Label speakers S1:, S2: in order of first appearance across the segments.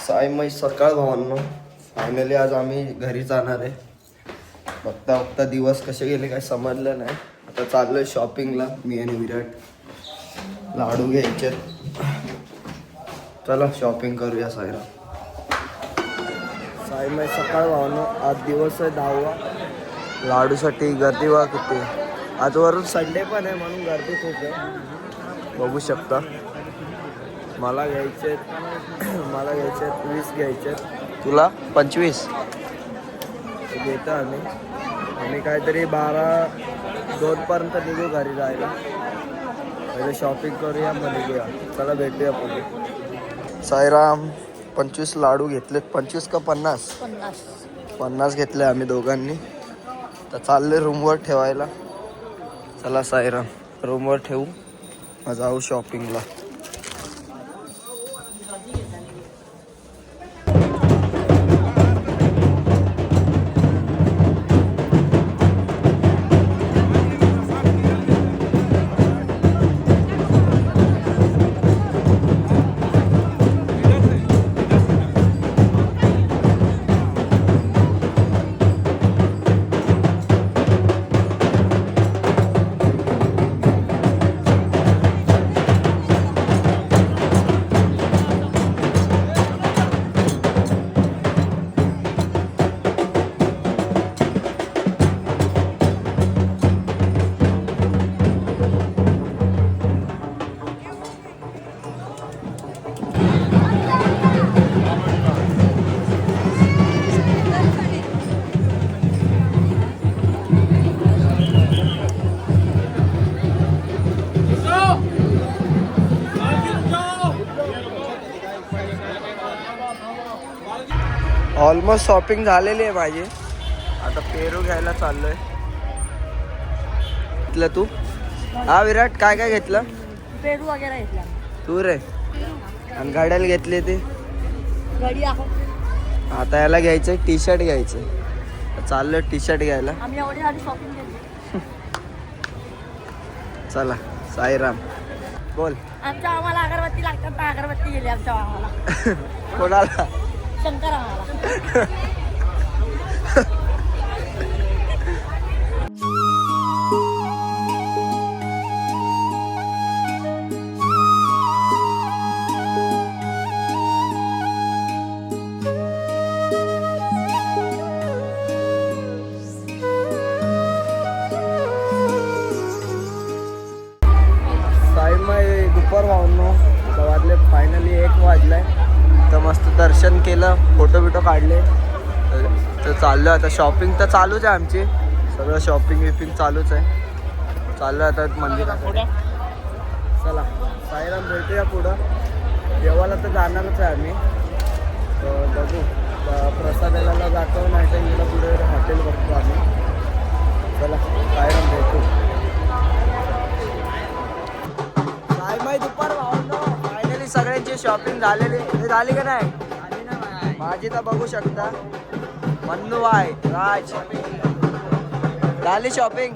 S1: सायमय सकाळ भावांनो, फायनली आज आम्ही घरी जाणार आहे. बघता बघता दिवस कसे गेले काय समजलं नाही. आता चाललोय शॉपिंगला मी आणि विराट. लाडू घ्यायचे, चला शॉपिंग करूया. सायमय सकाळ भावांनो, आज दिवस आहे 10वा. लाडूसाठी गर्दी वा किती. आज वरून संडे पण आहे म्हणून गर्दी खूप आहे, बघू शकता. मला घ्यायचे 20 घ्यायचे. तुला 25 घेतो आम्ही काहीतरी 12-2 पर्यंत निघू घरी जायला. पहिले शॉपिंग करूया मग निघूया. चला भेटूया पुढे. साईराम 25 लाडू घेतलेत. 25 का 50? 50 घेतले आम्ही दोघांनी. तर चालले रूमवर ठेवायला. चला साईराम रूमवर ठेवू, मग जाऊ शॉपिंगला. ऑलमोस्ट शॉपिंग झालेली आहे माझी. आता पेरू घ्यायला चाललोय. घेतलं तू? हा विराट, काय काय घेतलं?
S2: पेरू वगैरे घेतला.
S1: तू रे? आणि गाड्याला घेतली ती
S2: गाडी आहे.
S1: आता याला घ्यायचंय टी शर्ट घ्यायचंय. चाललोय टी शर्ट घ्यायला.
S2: आम्ही एवढी आधी शॉपिंग केली.
S1: चला साईराम बोल.
S2: आम्हाला अगरबत्ती लागतात ना, अगरबत्ती गेली आमच्या आम्हाला.
S1: कोणाला?
S2: शंकर आम्हाला.
S1: साईमय दुपार भावनो आता वाजले फायनली 1 वाजलाय. तर मस्त दर्शन केलं, फोटो बिटो काढले. तर चाललो आता. शॉपिंग तर चालूच आहे आमची, सगळं शॉपिंग विपिंग चालूच आहे. चाललो आता मंदिराकडे. चला साईराम भेटूया पुढं. देवाला तर जाणारच आहे आम्ही. तर बघू प्रसादाला जातो, नाही तर इकडं पुढे हॉटेल बघतो आम्ही. चला साईराम भेटू. साईमाई दुपार भावनो, फायनली सगळ्यांची शॉपिंग झालेली झाली का नाही? माझी तर बघू शकता. मन्नू आहे, राज झाली शॉपिंग.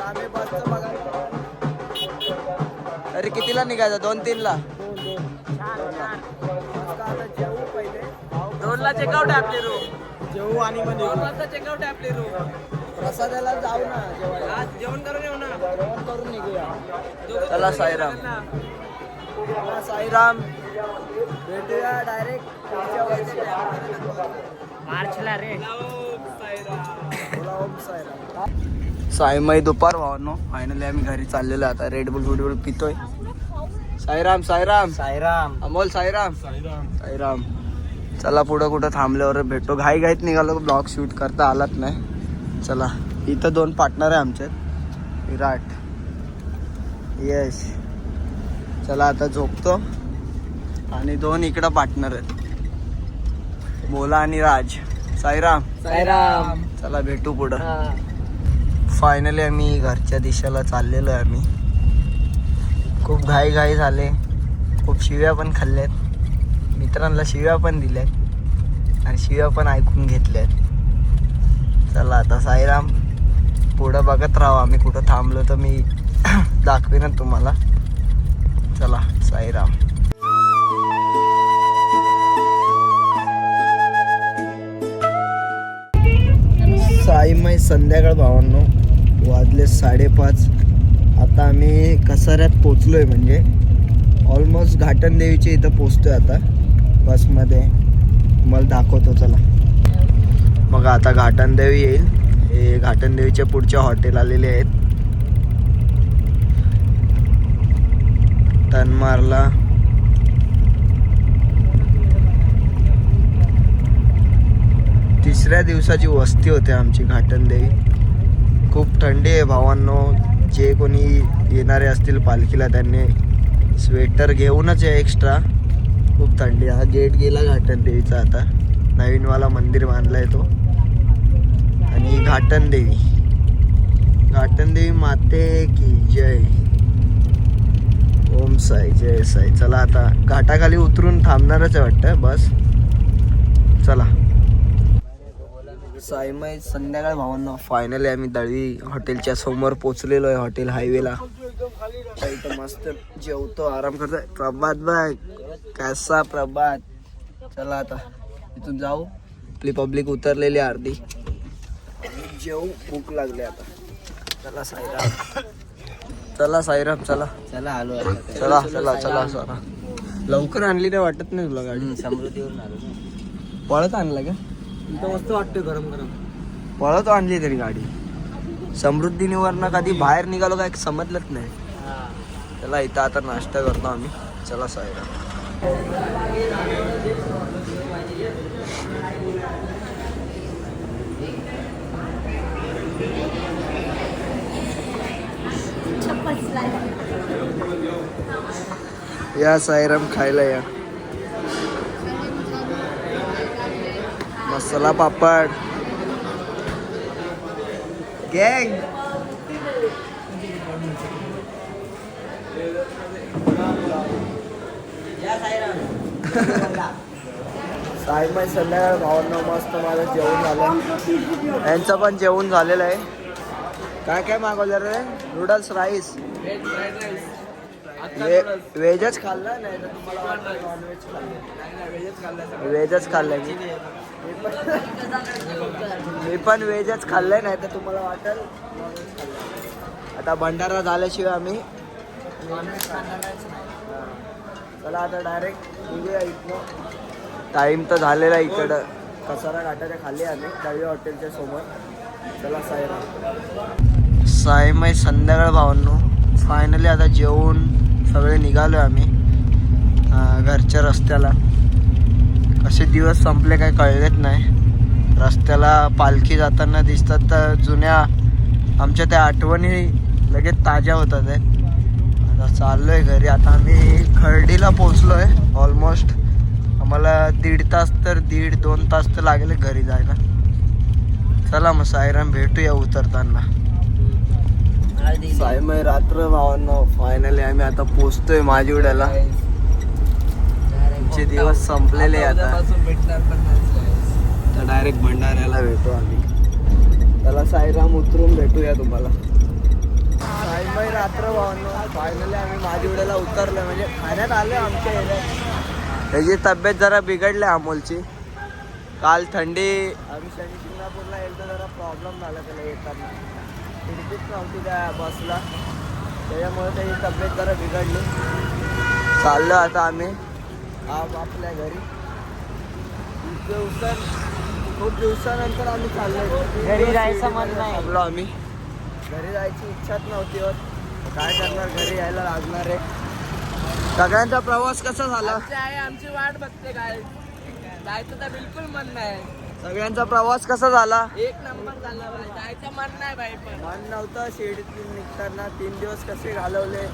S1: आम्ही बसतो बघा. तरी कितीला निघायचं? 2-3ला. जेवू पहिले. 2ला चेकआउट आहे आपली रूम. जेवू आणि मग 2 चेकआउट आहे आपली रूम. प्रसादाला जाऊ ना जेवायला. आज जेवण करून येऊ ना. जेवण करून निघूया. चला साईराम. साईराम भेटूया डायरेक्ट
S2: मार्चला रे.
S1: साईमय दुपार भावनो, फायनली आम्ही घरी चाललेलो. आता रेडबुल फुटबुल पितोय. साईराम साईराम
S3: साईराम.
S1: अमोल साईराम साईराम. चला पुढं कुठं थांबल्यावर भेटतो. घाईत निघालो, ब्लॉग शूट करता आलात नाही. चला इथं 2 पार्टनर आहे आमचे, विराट यश. चला आता झोपतो. आणि 2 इकडं पार्टनर आहेत, बोला आणि राज. साईराम
S3: साईराम.
S1: चला भेटू पुढं. फायनली आम्ही घरच्या दिशेला चाललेलो आहे. आम्ही खूप घाई झाले, खूप शिव्या पण खाल्ल्यात, मित्रांना शिव्या पण दिल्यात आणि शिव्या पण ऐकून घेतल्यात. चला आता साईराम पुढं बघत राहा. आम्ही कुठं थांबलो तर मी दाखवीन तुम्हाला. चला साईराम. संध्याकाळ भावांनो, वाजले 5:30. आता आम्ही कसाऱ्यात पोचलोय, म्हणजे ऑलमोस्ट घाटन देवीच्या इथं पोचतोय आता बसमध्ये. मला दाखवतो चला. मग आता घाटन देवी येईल. हे घाटन देवीच्या पुढच्या हॉटेल आलेले आहेत. तनमारला तिसऱ्या दिवसाची वस्ती होते आमची घाटन देवी. खूप थंडी आहे भावांनो. जे कोणी येणारे असतील पालखीला त्यांनी स्वेटर घेऊनच आहे एक्स्ट्रा. खूप थंडी. हा गेट गेला घाटन देवीचा. आता नवीनवाला मंदिर बांधलाय तो. आणि घाटन देवी, घाटन देवी माते की जय. ओम साई, जय साई. चला आता घाटाखाली उतरून थांबणारच आहे वाटतं बस. चला. साईमाई संध्याकाळ भावांना फायनली आम्ही दळवी हॉटेलच्या समोर पोचलेलो आहे. हॉटेल हायवेला. इथं मस्त जेवतो, आराम करतोय. प्रभात बाय, कसा प्रभात. चला आता इथून जाऊ. आपली पब्लिक उतरलेली अर्धी. जेवू, भूक लागली आता. चला साईराम, चला साईराम, चला
S3: चला आलो.
S1: चला चला चला चला. लवकर आणली नाही वाटत नाही तुला गाडी?
S3: समृद्धीवरून आलो.
S1: पळत आणला का?
S3: इथं मस्त वाटतंय गरम गरम.
S1: पळत आणली तरी गाडी. समृद्धीवरनं कधी बाहेर निघालो काय समजलंच नाही. चला इथं आता नाश्ता करतो आम्ही. चला साईराम. या साईराम खायला या. मसाला पापड गँग. साईमाई संध्याकाळ भावांना मस्त माझं जेवण झालं. यांचं पण जेवण झालेलं आहे. काय काय मागवलं रे? Noodles, rice. व्हेजच खाल्लं नाही तर तुम्हाला वाटलं नॉनव्हेज खाल्लं? व्हेजच खाल्लं मी पण व्हेजच खाल्लंय, नाही तर तुम्हाला वाटेल नॉनव्हेज खाल्लं. आता भंडारा झाल्याशिवाय आम्ही नॉनव्हेज खाणार नाहीच नाही. चला आता डायरेक्ट निघूया इथनं. टाईम तर झालेला आहे. इकडं कसारा घाटाच्या खाली आम्ही दळवी हॉटेलच्या समोर. चला साईराम. साईमाई संध्याकाळ भावांनो, फायनली आता जेवून सगळे निघालो आम्ही घरच्या रस्त्याला. कसे दिवस संपले काय कळलेच नाही. रस्त्याला पालखी जाताना दिसतात तर जुन्या आमच्या त्या आठवणी लगेच ताज्या होतात आहे. आता चाललोय घरी. आता आम्ही खर्डीला पोचलो आहे. ऑलमोस्ट आम्हाला 1.5 तास तर 1.5-2 तास तर लागले घरी जायला. चला मग साईराम, भेटूया उतरताना. साईमाई रात्र भावांना फायनली आम्ही आता पोचतोय माझीवड्याला. तुमचे दिवस संपलेले आता. डायरेक्ट भंडाऱ्याला भेटू आम्ही. त्याला साईराम उतरून भेटूया तुम्हाला. साईमाई रात्र भावांना फायनली आम्ही माझीवड्याला उतरलोय. म्हणजे खाण्यात आलोय आमच्या एरियात. त्याची तब्येत जरा बिघडली अमोलची. काल थंडी. आम्ही शनी शिंगणापूरला येईल तर जरा प्रॉब्लेम झाला त्याला येताना. खिडकीच नव्हती त्या बसला, त्याच्यामुळे त्याची तब्येत जरा बिघडली. चाललो आता आम्ही आपल्या घरी. खूप दिवसानंतर आम्ही चाललो.
S3: घरी जायचं मन नाही.
S1: थांबलो आम्ही. घरी जायची इच्छाच नव्हती होत. काय करणार, घरी यायला लागणार आहे. सगळ्यांचा प्रवास कसा झाला?
S3: आमची वाट बघते. काय जायचं तर बिलकुल मन नाही.
S1: सगळ्यांचा प्रवास कसा झाला?
S3: एक नंबर झाला. जायचं मन नाही बाई. पण
S1: मन नव्हतं. शिर्डीतून निघताना 3 दिवस कसे घालवले.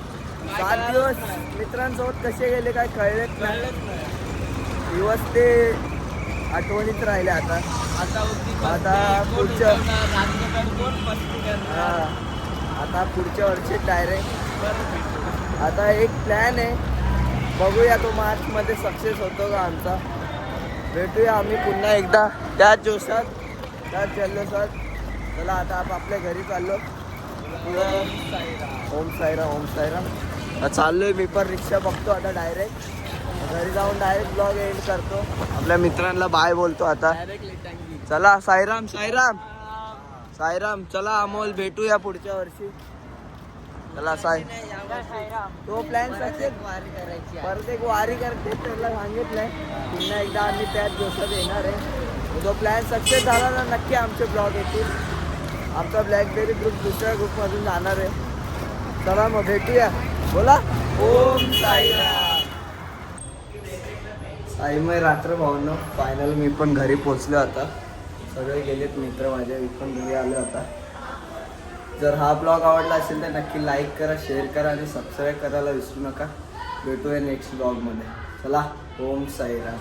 S1: 7 दिवस मित्रांसोबत कसे गेले काय कळलेच नाही. दिवस ते आठवणीत राहिले. आता पुढच्या आता पुढच्या वर्षी डायरेक्ट. आता एक प्लॅन आहे, बघूया तो मार्चमध्ये सक्सेस होतो का आमचा. भेटूया आम्ही पुन्हा एकदा त्याच जोशात, त्याच जल्लोषात. चला आता आपल्या घरी चाललो. ओम साईराम, ओम साईराम. चाललोय मी पण. रिक्षा बघतो आता. डायरेक्ट घरी जाऊन डायरेक्ट ब्लॉग एंड करतो. आपल्या मित्रांना बाय बोलतो आता. चला साईराम, साईराम, साईराम चला अमोल भेटूया पुढच्या वर्षी. चला साई तो प्लॅन सक्सेस. परत एक वारी करते त्याला सांगितलंय पुन्हा एकदा आम्ही त्याच दिवसात येणार आहे. तो प्लॅन सक्सेस झाला ना नक्की आमचे ब्लॉग येतील. आमचा ब्लॅकबेरी ग्रुप दुसऱ्या ग्रुपमधून जाणार आहे. चला मग भेटूया. बोला ओम साईराम. साईमय रात्र भावनो फायनल मी पण घरी पोचलो आता. सगळे गेलेत मित्र माझे. मी पण घरी आलो आता. जर हा ब्लॉग आवडला असेल तर नक्की लाईक करा, शेअर करा आणि सबस्क्राईब करायला विसरू नका. भेटूया नेक्स्ट ब्लॉगमध्ये. चला ओम साईराम.